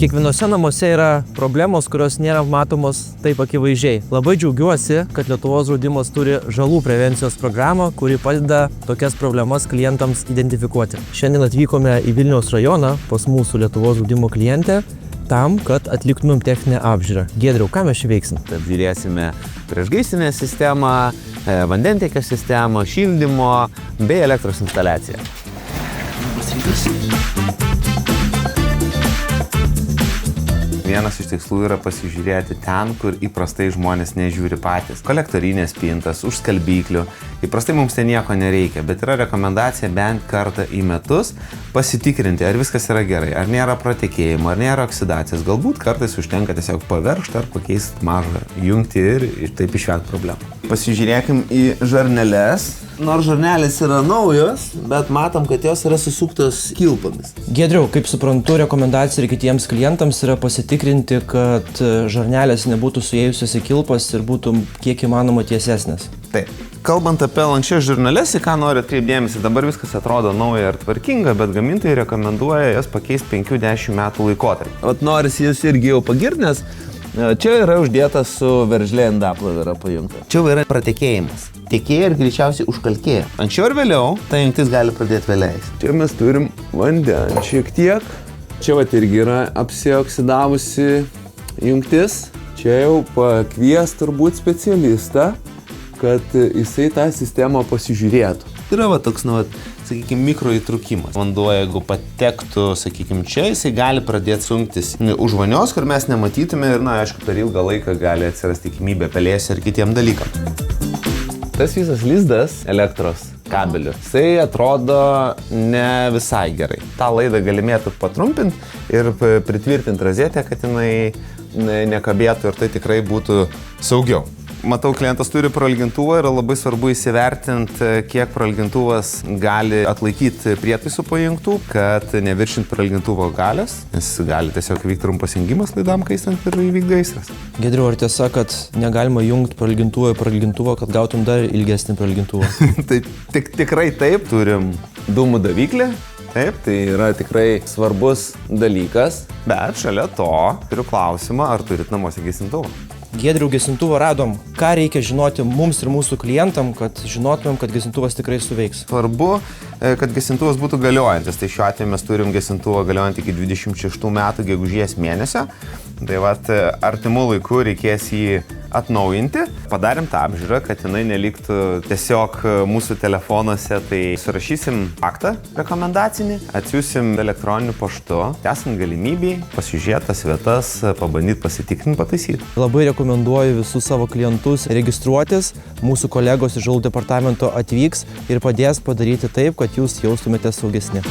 Kiekvienose namuose yra problemos, kurios nėra matomos taip akivaizdžiai. Labai džiaugiuosi, kad Lietuvos draudimas turi žalų prevencijos programą, kuri padeda tokias problemas klientams identifikuoti. Šiandien atvykome į Vilniaus rajoną pas mūsų Lietuvos draudimo klientę tam, kad atliktumėm techninę apžiūrą. Giedriau, ką mes čia veiksim? Apžiūrėsime priešgaisrinę sistemą, vandentiekio sistemą, šildymo bei elektros instaliaciją. Vienas iš tikslų yra pasižiūrėti ten, kur įprastai žmonės nežiūri patys. Kolektorinės spintas, už skalbyklių. Įprastai mums ten nieko nereikia, bet yra rekomendacija bent kartą į metus pasitikrinti, ar viskas yra gerai, ar nėra pratekėjimo, ar nėra oksidacijos. Galbūt kartais užtenka tiesiog paveržti ar pakeisti mažą jungtį ir taip išvengti problemų. Pasižiūrėkim į žarneles. Nors žarnelės yra naujos, bet matom, kad jos yra susuktos kilpomis. Giedriau, kaip suprantu, rekomendacija ir kitiems klientams yra pasitikrinti, kad žarnelės nebūtų suėjusios į kilpas ir būtų kiek įmanoma tiesesnės. Taip. Kalbant apie lanksčias žarneles, į ką noriu atkreipdėmėsi, dabar viskas atrodo nauja ir tvarkinga, bet gamintojai rekomenduoja jas pakeisti 5-10 metų laikotarpį. Vat norisi jūs irgi jau pagirti, nes čia yra uždėtas su veržlė indaplovė yra pajungta. Čia yra pratekėjimas. Tekėja ir greičiausiai užkalkėja. Anksčiau ir vėliau ta jungtis gali pradėti vėliais. Čia mes turim vandenį šiek tiek. Čia vat irgi yra apsioksidavusi jungtis. Čia jau pakvies turbūt specialistą, kad jisai tą sistemą pasižiūrėtų. Yra va toks, sakykime, mikroįtrukimas. Vanduo, jeigu patektų, sakykime, čia, jisai gali pradėti sunktis už vonios, kur mes nematytume ir, aišku, per ilgą laiką gali atsirasti tikimybė pelėsiui ir kitiem dalykam. Tas visas lizdas elektros kabelių, jisai atrodo ne visai gerai. Ta laidą galimėtų patrumpinti ir pritvirtinti rozetę, kad jinai nekabėtų ir tai tikrai būtų saugiau. Matau, klientas turi prailgintuvą ir labai svarbu įsivertinti, kiek prailgintuvas gali atlaikyti prietaisų pajungtų, kad neviršint prailgintuvo galios, nes gali tiesiog įvykti trumpas jungimas laidam kaistant ir įvykti gaisras. Giedriau, ar tiesa, kad negalima jungti prailgintuvą į prailgintuvą, kad gautum dar ilgesnį prailgintuvą? Tai tikrai taip, turim dūmų daviklį. Taip, tai yra tikrai svarbus dalykas, bet šalia to turiu klausimą, ar turit namuose gesintuvą. Giedriau, gesintuvą radom. Ką reikia žinoti mums ir mūsų klientam, kad žinotumėm, kad gesintuvas tikrai suveiks? Svarbu, kad gesintuvas būtų galiojantis. Tai šiuo atveju mes turim gesintuvą galiojantį iki 26 metų gegužės mėnesio. Tai vat artimų laikų reikės jį atnaujinti. Padarėm tą apžiūrą, kad jinai neliktų tiesiog mūsų telefonuose. Tai surašysim aktą rekomendacinį, atsiųsim elektroniniu paštu, esant galimybei pasižiūrėti tas vietas, pabandyti pasitikrinti, pataisyti. Labai rekomenduoju visus savo klientus registruotis. Mūsų kolegos iš žalų departamento atvyks ir padės padaryti taip, kad jūs jaustumėte saugesni.